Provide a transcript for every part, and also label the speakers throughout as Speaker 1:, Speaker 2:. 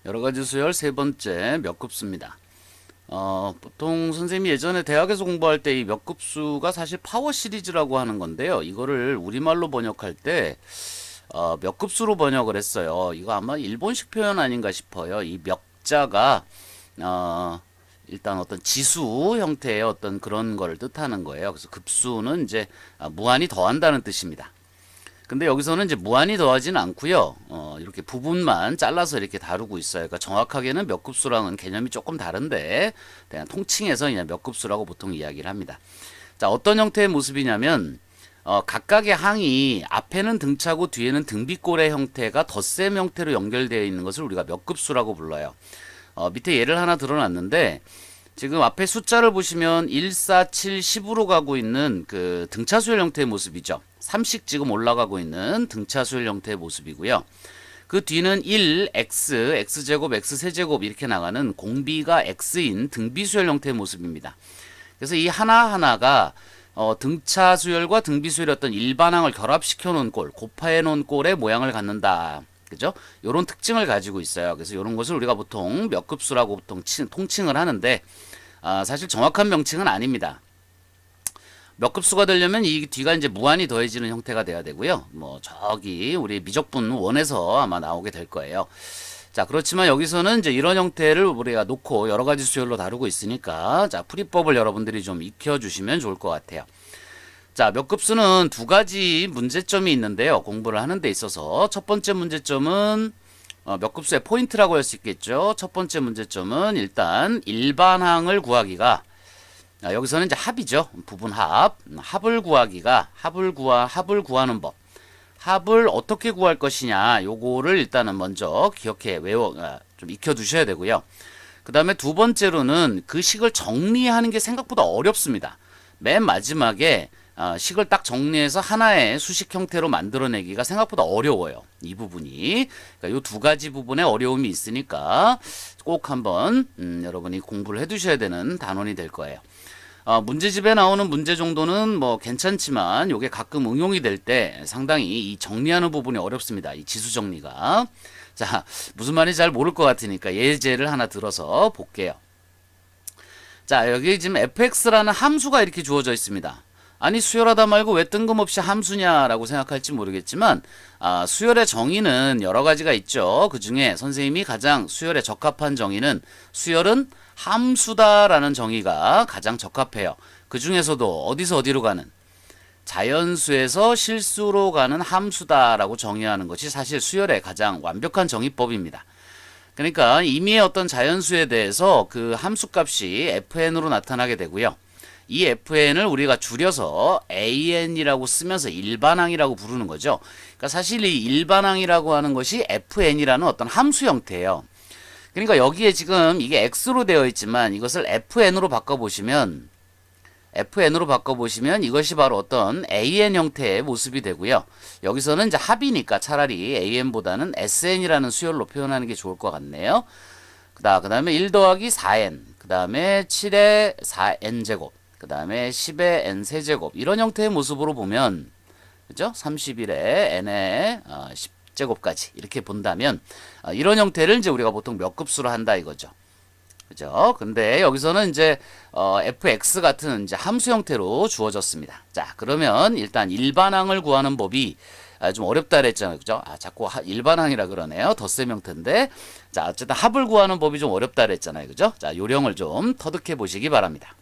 Speaker 1: 여러가지 수열 세 번째 몇 급수입니다. 보통 선생님이 예전에 대학에서 공부할 때 이 몇 급수가 사실 파워 시리즈라고 하는 건데요. 이거를 우리말로 번역할 때 몇 급수로 번역을 했어요. 이거 아마 일본식 표현 아닌가 싶어요. 이 몇자가 일단 어떤 지수 형태의 어떤 그런 걸 뜻하는 거예요. 그래서 급수는 이제 무한히 더한다는 뜻입니다. 근데 여기서는 이제 무한히 더하지는 않고요. 이렇게 부분만 잘라서 이렇게 다루고 있어요. 그러니까 정확하게는 몇 급수랑은 개념이 조금 다른데 그냥 통칭해서 그냥 몇 급수라고 보통 이야기를 합니다. 자, 어떤 형태의 모습이냐면 각각의 항이 앞에는 등차고 뒤에는 등비꼴의 형태가 덧셈 형태로 연결되어 있는 것을 우리가 몇 급수라고 불러요. 밑에 예를 하나 들어놨는데 지금 앞에 숫자를 보시면 1, 4, 7, 10으로 가고 있는 그 등차수열 형태의 모습이죠. 3씩 지금 올라가고 있는 등차수열 형태의 모습이고요. 그 뒤는 1, x, x제곱, x세제곱 이렇게 나가는 공비가 x인 등비수열 형태의 모습입니다. 그래서 이 하나하나가 등차수열과 등비수열의 어떤 일반항을 결합시켜 놓은 꼴, 곱해 놓은 꼴의 모양을 갖는다. 그죠? 요런 특징을 가지고 있어요. 그래서 요런 것을 우리가 보통 몇 급수라고 보통 통칭을 하는데 사실 정확한 명칭은 아닙니다. 몇 급수가 되려면 이 뒤가 이제 무한히 더해지는 형태가 돼야 되고요. 뭐 저기 우리 미적분 원에서 아마 나오게 될 거예요. 자, 그렇지만 여기서는 이제 이런 형태를 우리가 놓고 여러 가지 수열로 다루고 있으니까 자, 풀이법을 여러분들이 좀 익혀 주시면 좋을 것 같아요. 자, 몇 급수는 두 가지 문제점이 있는데요. 공부를 하는 데 있어서 첫 번째 문제점은 몇 급수의 포인트라고 할 수 있겠죠. 첫 번째 문제점은 일단 일반항을 구하기가 여기서는 이제 합이죠. 부분합. 합을 구하기가 합을 구하는 법. 합을 어떻게 구할 것이냐. 요거를 일단은 먼저 기억해 좀 익혀 두셔야 되고요. 그다음에 두 번째로는 그 식을 정리하는 게 생각보다 어렵습니다. 맨 마지막에 식을 딱 정리해서 하나의 수식 형태로 만들어내기가 생각보다 어려워요. 이 부분이. 그러니까 이 두 가지 부분에 어려움이 있으니까 꼭 한번 여러분이 공부를 해두셔야 되는 단원이 될 거예요. 문제집에 나오는 문제 정도는 뭐 괜찮지만 이게 가끔 응용이 될 때 상당히 이 정리하는 부분이 어렵습니다. 이 지수 정리가. 자, 무슨 말인지 잘 모를 것 같으니까 예제를 하나 들어서 볼게요. 자, 여기 지금 fx라는 함수가 이렇게 주어져 있습니다. 아니 수열하다 말고 왜 뜬금없이 함수냐라고 생각할지 모르겠지만 수열의 정의는 여러 가지가 있죠. 그 중에 선생님이 가장 수열에 적합한 정의는 수열은 함수다라는 정의가 가장 적합해요. 그 중에서도 어디서 어디로 가는 자연수에서 실수로 가는 함수다라고 정의하는 것이 사실 수열의 가장 완벽한 정의법입니다. 그러니까 임의의 어떤 자연수에 대해서 그 함수값이 fn으로 나타나게 되고요. 이 fn을 우리가 줄여서 an이라고 쓰면서 일반항이라고 부르는 거죠. 그러니까 사실 이 일반항이라고 하는 것이 fn이라는 어떤 함수 형태예요. 그러니까 여기에 지금 이게 x로 되어 있지만 이것을 fn으로 바꿔보시면 이것이 바로 어떤 an 형태의 모습이 되고요. 여기서는 이제 합이니까 차라리 an보다는 sn이라는 수열로 표현하는 게 좋을 것 같네요. 그 다음에 1 더하기 4n, 그 다음에 7의 4n제곱, 그 다음에 10의 n세제곱 이런 형태의 모습으로 보면 그죠? 31의 n의 10제곱까지 이렇게 본다면 이런 형태를 이제 우리가 보통 몇 급수로 한다 이거죠. 그죠? 근데 여기서는 이제 fx 같은 이제 함수 형태로 주어졌습니다. 자, 그러면 일단 일반항을 구하는 법이 좀 어렵다 그랬잖아요. 그죠? 자꾸 일반항이라 그러네요. 덧셈 형태인데. 자, 어쨌든 합을 구하는 법이 좀 어렵다 그랬잖아요. 그죠? 자, 요령을 좀 터득해 보시기 바랍니다.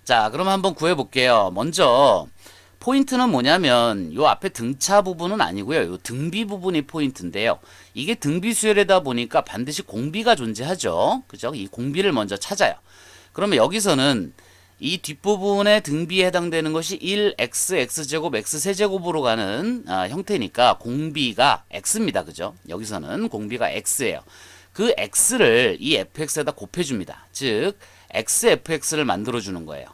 Speaker 1: 자, 그럼 한번 구해 볼게요. 먼저 포인트는 뭐냐면 요 앞에 등차 부분은 아니고요. 요 등비 부분이 포인트인데요. 이게 등비 수열이다 보니까 반드시 공비가 존재하죠. 그죠? 이 공비를 먼저 찾아요. 그러면 여기서는 이 뒷부분의 등비에 해당되는 것이 1x, x제곱, x세제곱으로 가는 형태니까 공비가 x입니다. 그죠? 여기서는 공비가 x예요. 그 x를 이 fx에다 곱해줍니다. 즉 xfx를 만들어주는 거예요.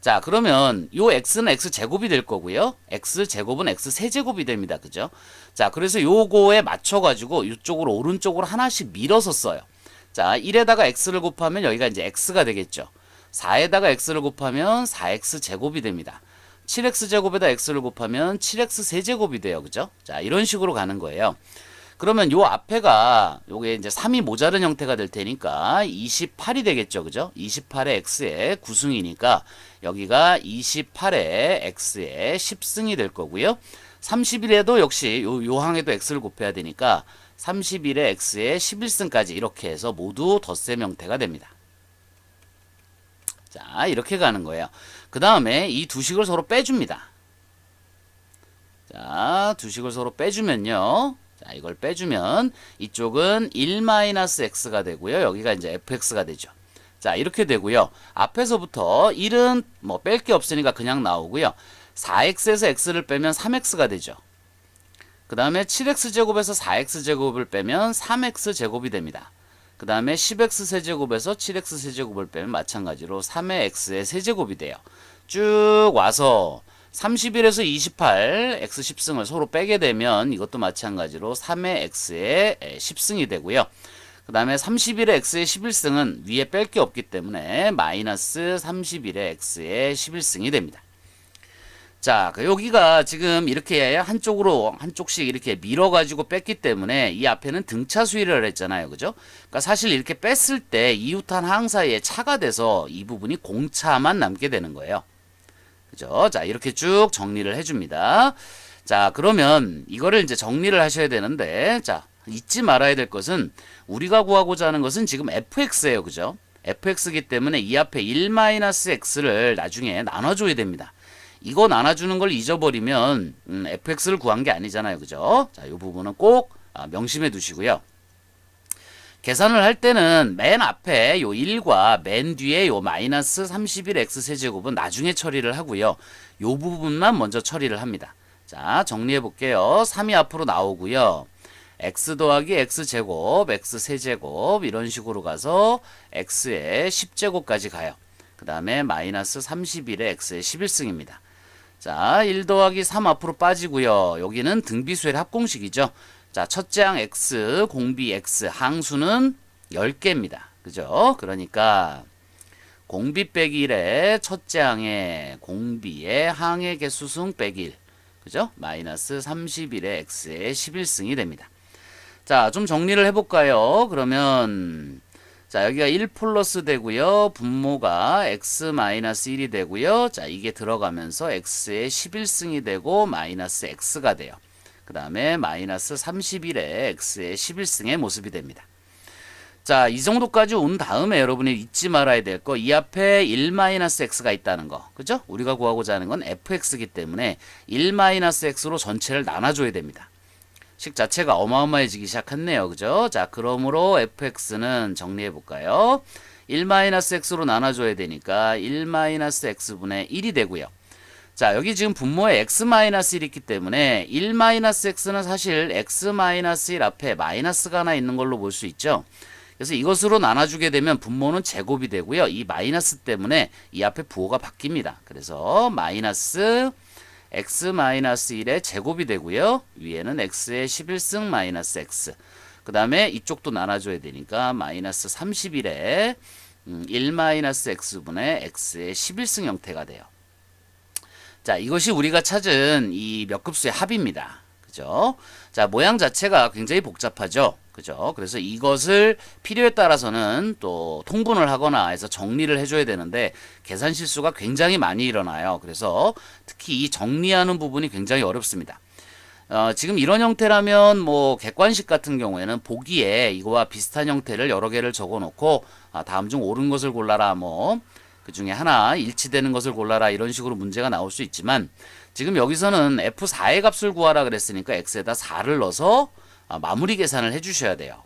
Speaker 1: 자, 그러면 요 x는 x제곱이 될 거고요. x제곱은 x세제곱이 됩니다. 그죠? 자, 그래서 요거에 맞춰가지고 이쪽으로 오른쪽으로 하나씩 밀어서 써요. 자, 1에다가 x를 곱하면 여기가 이제 x가 되겠죠. 4에다가 x를 곱하면 4x제곱이 됩니다. 7x제곱에다 x를 곱하면 7x세제곱이 돼요. 그죠? 자, 이런 식으로 가는 거예요. 그러면 요 앞에가 요게 이제 3이 모자른 형태가 될 테니까 28이 되겠죠. 그죠? 28의 x의 9승이니까 여기가 28의 x의 10승이 될 거고요. 31에도 역시 요 항에도 x를 곱해야 되니까 31의 x의 11승까지 이렇게 해서 모두 덧셈 형태가 됩니다. 자, 이렇게 가는 거예요. 그 다음에 이 두 식을 서로 빼줍니다. 자, 두 식을 서로 빼주면요. 자, 이걸 빼주면 이쪽은 1-x가 되고요. 여기가 이제 fx가 되죠. 자, 이렇게 되고요. 앞에서부터 1은 뭐 뺄 게 없으니까 그냥 나오고요. 4x에서 x를 빼면 3x가 되죠. 그 다음에 7x제곱에서 4x제곱을 빼면 3x제곱이 됩니다. 그 다음에 10x 세제곱에서 7x 세제곱을 빼면 마찬가지로 3의 x의 세제곱이 돼요. 쭉 와서 31에서 28 x 10승을 서로 빼게 되면 이것도 마찬가지로 3의 x의 10승이 되고요. 그 다음에 31의 x의 11승은 위에 뺄 게 없기 때문에 마이너스 31의 x의 11승이 됩니다. 자, 여기가 지금 이렇게 한쪽씩 이렇게 밀어가지고 뺐기 때문에 이 앞에는 등차 수위를 했잖아요. 그죠? 그러니까 사실 이렇게 뺐을 때 이웃한 항 사이에 차가 돼서 이 부분이 공차만 남게 되는 거예요. 그죠? 자, 이렇게 쭉 정리를 해줍니다. 자, 그러면 이거를 이제 정리를 하셔야 되는데, 자, 잊지 말아야 될 것은 우리가 구하고자 하는 것은 지금 fx예요. 그죠? fx이기 때문에 이 앞에 1-x를 나중에 나눠줘야 됩니다. 이거 나눠주는 걸 잊어버리면 fx를 구한 게 아니잖아요. 그죠? 자, 이 부분은 꼭 명심해 두시고요. 계산을 할 때는 맨 앞에 요 1과 맨 뒤에 요 마이너스 31x 세제곱은 나중에 처리를 하고요. 요 부분만 먼저 처리를 합니다. 자, 정리해 볼게요. 3이 앞으로 나오고요. x 더하기 x제곱, x 세제곱 이런 식으로 가서 x의 10제곱까지 가요. 그 다음에 마이너스 31의 x의 11승입니다. 자, 1 더하기 3 앞으로 빠지고요. 여기는 등비수의 합공식이죠. 자, 첫째 항 x, 공비 x, 항수는 10개입니다. 그죠? 그러니까 공비 빼기 1에 첫째 항의 공비의 항의 개수승 빼기 1. 그죠? 마이너스 31의 x의 11승이 됩니다. 자, 좀 정리를 해볼까요? 그러면 자, 여기가 1 플러스 되고요. 분모가 x-1이 되고요. 자, 이게 들어가면서 x의 11승이 되고 마이너스 x가 돼요. 그 다음에 마이너스 31의 x의 11승의 모습이 됩니다. 자, 이 정도까지 온 다음에 여러분이 잊지 말아야 될 거, 이 앞에 1-x가 있다는 거. 그죠? 우리가 구하고자 하는 건 fx이기 때문에 1-x로 전체를 나눠줘야 됩니다. 식 자체가 어마어마해지기 시작했네요. 그죠? 자, 그러므로 fx는 정리해 볼까요? 1-x로 나눠줘야 되니까 1-x분의 1이 되고요. 자, 여기 지금 분모에 x-1이 있기 때문에 1-x는 사실 x-1 앞에 마이너스가 하나 있는 걸로 볼 수 있죠. 그래서 이것으로 나눠주게 되면 분모는 제곱이 되고요. 이 마이너스 때문에 이 앞에 부호가 바뀝니다. 그래서 마이너스 x-1의 제곱이 되고요. 위에는 x의 11승 마이너스 x. 그 다음에 이쪽도 나눠줘야 되니까 마이너스 31의 1-x분의 x의 11승 형태가 돼요. 자, 이것이 우리가 찾은 이 몇 급수의 합입니다. 그죠? 자, 모양 자체가 굉장히 복잡하죠. 그죠? 그래서 이것을 필요에 따라서는 또 통분을 하거나 해서 정리를 해줘야 되는데 계산 실수가 굉장히 많이 일어나요. 그래서 특히 이 정리하는 부분이 굉장히 어렵습니다. 지금 이런 형태라면 뭐 객관식 같은 경우에는 보기에 이거와 비슷한 형태를 여러 개를 적어 놓고 다음 중 옳은 것을 골라라, 뭐 그 중에 하나 일치되는 것을 골라라, 이런 식으로 문제가 나올 수 있지만 지금 여기서는 F4의 값을 구하라 그랬으니까 X에다 4를 넣어서 마무리 계산을 해 주셔야 돼요.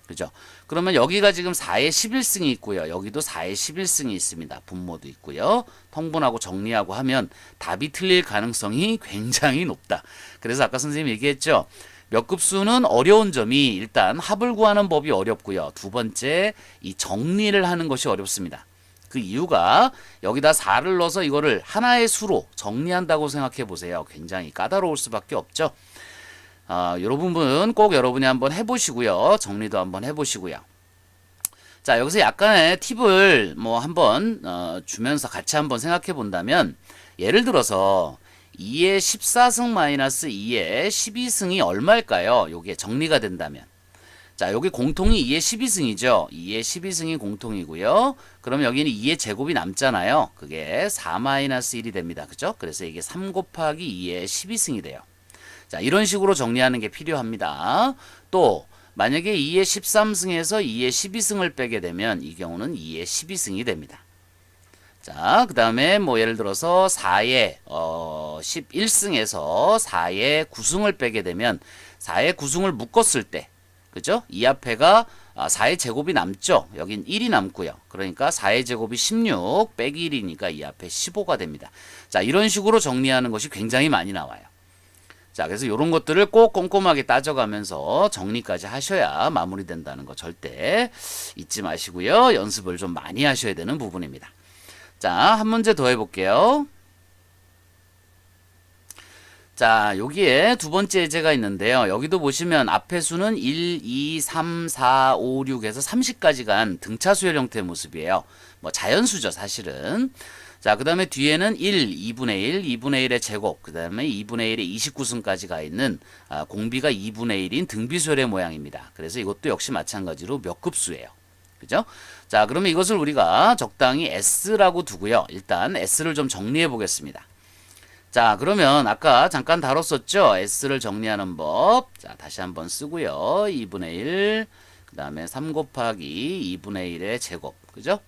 Speaker 1: 그죠? 그러면 여기가 지금 4의 11승이 있고요. 여기도 4의 11승이 있습니다. 분모도 있고요. 통분하고 정리하고 하면 답이 틀릴 가능성이 굉장히 높다. 그래서 아까 선생님이 얘기했죠. 몇 급수는 어려운 점이 일단 합을 구하는 법이 어렵고요. 두 번째, 이 정리를 하는 것이 어렵습니다. 그 이유가 여기다 4를 넣어서 이거를 하나의 수로 정리한다고 생각해 보세요. 굉장히 까다로울 수밖에 없죠. 여러분 꼭 여러분이 한번 해보시고요. 정리도 한번 해보시고요. 자, 여기서 약간의 팁을 뭐 한번 주면서 같이 한번 생각해 본다면, 예를 들어서 2의 14승 마이너스 2의 12승이 얼마일까요? 요게 정리가 된다면. 자, 여기 공통이 2의 12승이죠. 2의 12승이 공통이고요. 그럼 여기는 2의 제곱이 남잖아요. 그게 4 마이너스 1이 됩니다. 그죠? 그래서 이게 3 곱하기 2의 12승이 돼요. 자, 이런 식으로 정리하는 게 필요합니다. 또 만약에 2의 13승에서 2의 12승을 빼게 되면 이 경우는 2의 12승이 됩니다. 자, 그 다음에 뭐 예를 들어서 4의 11승에서 4의 9승을 빼게 되면 4의 9승을 묶었을 때, 그죠? 이 앞에가 4의 제곱이 남죠. 여긴 1이 남고요. 그러니까 4의 제곱이 16 빼기 1이니까 이 앞에 15가 됩니다. 자, 이런 식으로 정리하는 것이 굉장히 많이 나와요. 자, 그래서 이런 것들을 꼭 꼼꼼하게 따져가면서 정리까지 하셔야 마무리된다는 거 절대 잊지 마시고요. 연습을 좀 많이 하셔야 되는 부분입니다. 자, 한 문제 더 해볼게요. 자, 여기에 두 번째 예제가 있는데요. 여기도 보시면 앞에 수는 1, 2, 3, 4, 5, 6에서 30까지 간 등차수열 형태의 모습이에요. 뭐 자연수죠, 사실은. 자, 그 다음에 뒤에는 1, 2분의 1, 2분의 1의 제곱, 그 다음에 2분의 1의 29승까지 가 있는 공비가 2분의 1인 등비수열의 모양입니다. 그래서 이것도 역시 마찬가지로 몇 급수예요. 그죠? 자, 그러면 이것을 우리가 적당히 S라고 두고요. 일단 S를 좀 정리해 보겠습니다. 자, 그러면 아까 잠깐 다뤘었죠? S를 정리하는 법. 자, 다시 한번 쓰고요. 2분의 1, 그 다음에 3 곱하기 2분의 1의 제곱. 그죠?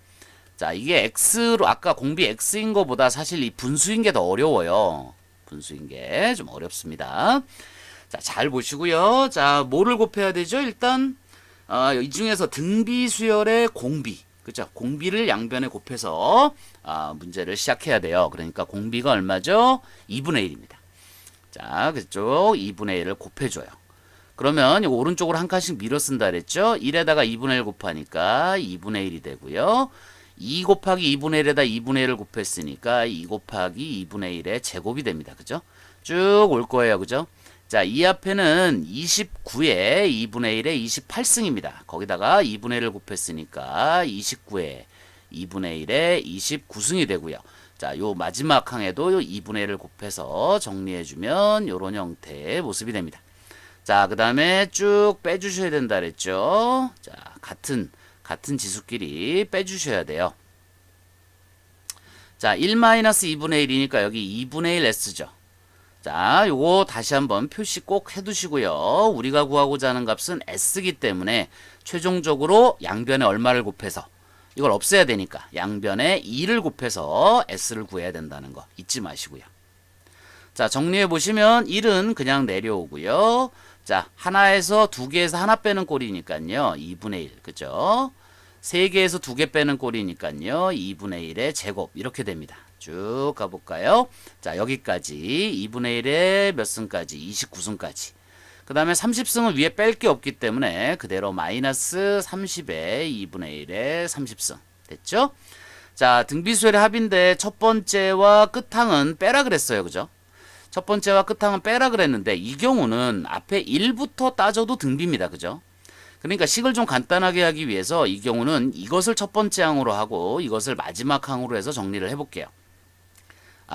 Speaker 1: 자, 이게 X로, 아까 공비 X인 것보다 사실 이 분수인 게 더 어려워요. 분수인 게 좀 어렵습니다. 자, 잘 보시고요. 자, 뭐를 곱해야 되죠? 일단, 이 중에서 등비수열의 공비. 그죠? 공비를 양변에 곱해서 문제를 시작해야 돼요. 그러니까 공비가 얼마죠? 2분의 1입니다. 자, 그쪽 2분의 1을 곱해줘요. 그러면 이거 오른쪽으로 한 칸씩 밀어 쓴다 그랬죠? 1에다가 2분의 1 곱하니까 2분의 1이 되고요. 2 곱하기 2분의 1에다 2분의 1을 곱했으니까 2 곱하기 2분의 1의 제곱이 됩니다. 그죠? 쭉 올 거예요. 그죠? 자, 이 앞에는 29에 2분의 1에 28승입니다. 거기다가 2분의 1을 곱했으니까 29에 2분의 1에 29승이 되고요. 자, 요 마지막 항에도 요 2분의 1을 곱해서 정리해주면 요런 형태의 모습이 됩니다. 자, 그 다음에 쭉 빼주셔야 된다 그랬죠. 자, 같은 지수끼리 빼주셔야 돼요. 자, 1-2분의 1이니까 여기 2분의 1 S죠. 자, 요거 다시 한번 표시 꼭 해두시고요. 우리가 구하고자 하는 값은 S기 때문에 최종적으로 양변에 얼마를 곱해서 이걸 없애야 되니까 양변에 2를 곱해서 S를 구해야 된다는 거 잊지 마시고요. 자, 정리해 보시면 1은 그냥 내려오고요. 자, 하나에서 두 개에서 하나 빼는 꼴이니까요. 2분의 1. 그죠? 세 개에서 두 개 빼는 꼴이니까요. 2분의 1의 제곱 이렇게 됩니다. 쭉 가볼까요? 자, 여기까지 2분의 1의 몇 승까지? 29승까지. 그 다음에 30승은 위에 뺄 게 없기 때문에 그대로 마이너스 30에 2분의 1의 30승. 됐죠? 자, 등비수열의 합인데 첫 번째와 끝항은 빼라 그랬어요. 그죠? 첫 번째와 끝항은 빼라 그랬는데 이 경우는 앞에 1부터 따져도 등비입니다. 그죠? 그러니까 식을 좀 간단하게 하기 위해서 이 경우는 이것을 첫 번째 항으로 하고 이것을 마지막 항으로 해서 정리를 해볼게요.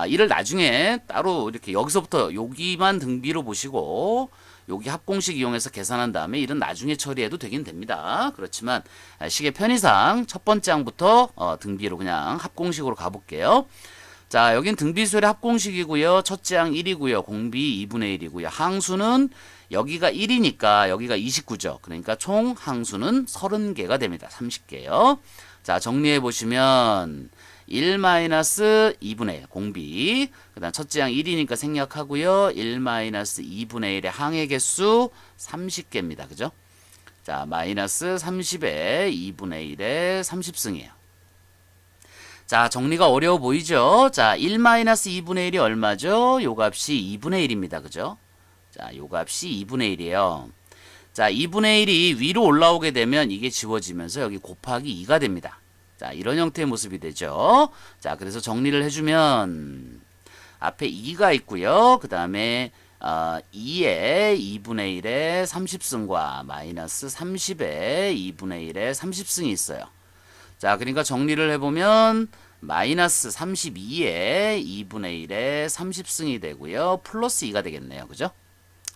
Speaker 1: 이를 나중에 따로 이렇게 여기서부터 여기만 등비로 보시고 여기 합공식 이용해서 계산한 다음에 이는 나중에 처리해도 되긴 됩니다. 그렇지만 식의 편의상 첫 번째 항부터 등비로 그냥 합공식으로 가볼게요. 자, 여긴 등비수열의 합공식이고요. 첫째 항 1이고요. 공비 2분의 1이고요. 항수는 여기가 1이니까 여기가 29죠. 그러니까 총 항수는 30개가 됩니다. 30개요. 자, 정리해 보시면 1-2분의 1 공비, 그 다음 첫째 항 1이니까 생략하고요. 1-2분의 1의 항의 개수 30개입니다. 그죠? 자, 마이너스 30에 2분의 1의 30승이에요. 자, 정리가 어려워 보이죠? 자, 1-2분의 1이 얼마죠? 요 값이 2분의 1입니다. 그죠? 자, 요 값이 2분의 1이에요. 자, 2분의 1이 위로 올라오게 되면 이게 지워지면서 여기 곱하기 2가 됩니다. 자, 이런 형태의 모습이 되죠. 자, 그래서 정리를 해주면 앞에 2가 있고요. 그 다음에 2에 2분의 1의 30승과 마이너스 30에 2분의 1의 30승이 있어요. 자, 그러니까 정리를 해보면 마이너스 32에 2분의 1에 30승이 되고요. 플러스 2가 되겠네요. 그죠?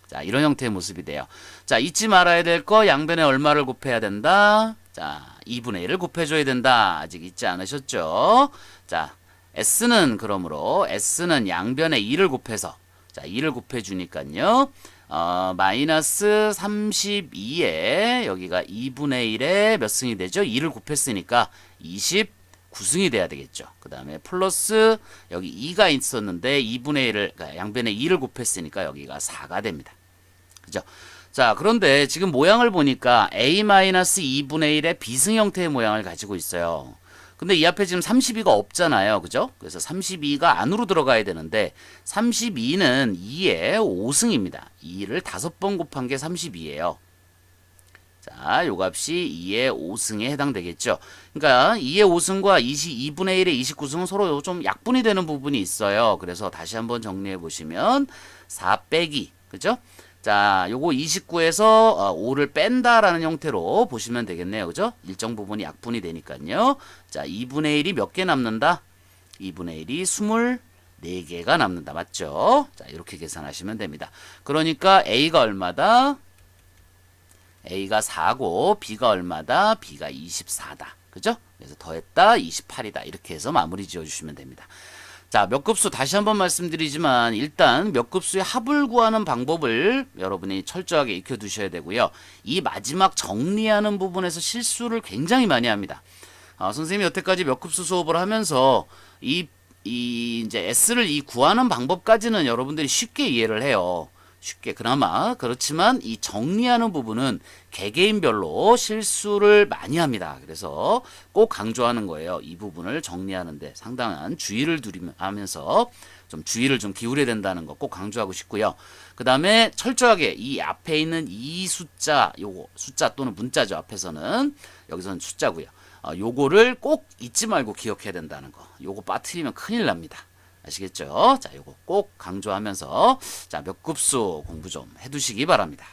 Speaker 1: 자, 이런 형태의 모습이 돼요. 자, 잊지 말아야 될 거 양변에 얼마를 곱해야 된다? 자, 2분의 1을 곱해줘야 된다. 아직 잊지 않으셨죠? 자, S는 그러므로 S는 양변에 2를 곱해서 자, 2를 곱해주니까요. 마이너스 32에 여기가 2분의 1에 몇 승이 되죠? 2를 곱했으니까 29승이 돼야 되겠죠. 그 다음에 플러스 여기 2가 있었는데 2분의 1을 그러니까 양변에 2를 곱했으니까 여기가 4가 됩니다. 그죠? 자, 그런데 지금 모양을 보니까 A-2분의 1의 비승 형태의 모양을 가지고 있어요. 근데 이 앞에 지금 32가 없잖아요. 그죠? 그래서 32가 안으로 들어가야 되는데 32는 2의 5승입니다. 2를 5번 곱한 게 32예요. 자, 요 값이 2의 5승에 해당되겠죠. 그러니까 2의 5승과 2분의 1의 29승은 서로 좀 약분이 되는 부분이 있어요. 그래서 다시 한번 정리해 보시면 4 빼기, 그죠? 자, 요거 29에서 5를 뺀다라는 형태로 보시면 되겠네요. 그죠? 일정 부분이 약분이 되니까요. 자, 2분의 1이 몇 개 남는다? 2분의 1이 24개가 남는다. 맞죠? 자, 이렇게 계산하시면 됩니다. 그러니까 A가 얼마다? A가 4고 B가 얼마다? B가 24다. 그죠? 그래서 더했다 28이다. 이렇게 해서 마무리 지어주시면 됩니다. 자, 몇 급수 다시 한번 말씀드리지만 일단 몇 급수의 합을 구하는 방법을 여러분이 철저하게 익혀두셔야 되고요. 이 마지막 정리하는 부분에서 실수를 굉장히 많이 합니다. 선생님이 여태까지 몇 급수 수업을 하면서 이제 S를 구하는 방법까지는 여러분들이 쉽게 이해를 해요. 쉽게 그나마. 그렇지만 이 정리하는 부분은 개개인별로 실수를 많이 합니다. 그래서 꼭 강조하는 거예요. 이 부분을 정리하는데 상당한 주의를 하면서 좀 주의를 좀 기울여야 된다는 거 꼭 강조하고 싶고요. 그 다음에 철저하게 이 앞에 있는 이 숫자, 요거 숫자 또는 문자죠. 앞에서는 여기서는 숫자고요. 요거를 꼭 잊지 말고 기억해야 된다는 거. 요거 빠뜨리면 큰일 납니다. 아시겠죠? 자, 요거 꼭 강조하면서 자, 몇 급수 공부 좀 해두시기 바랍니다.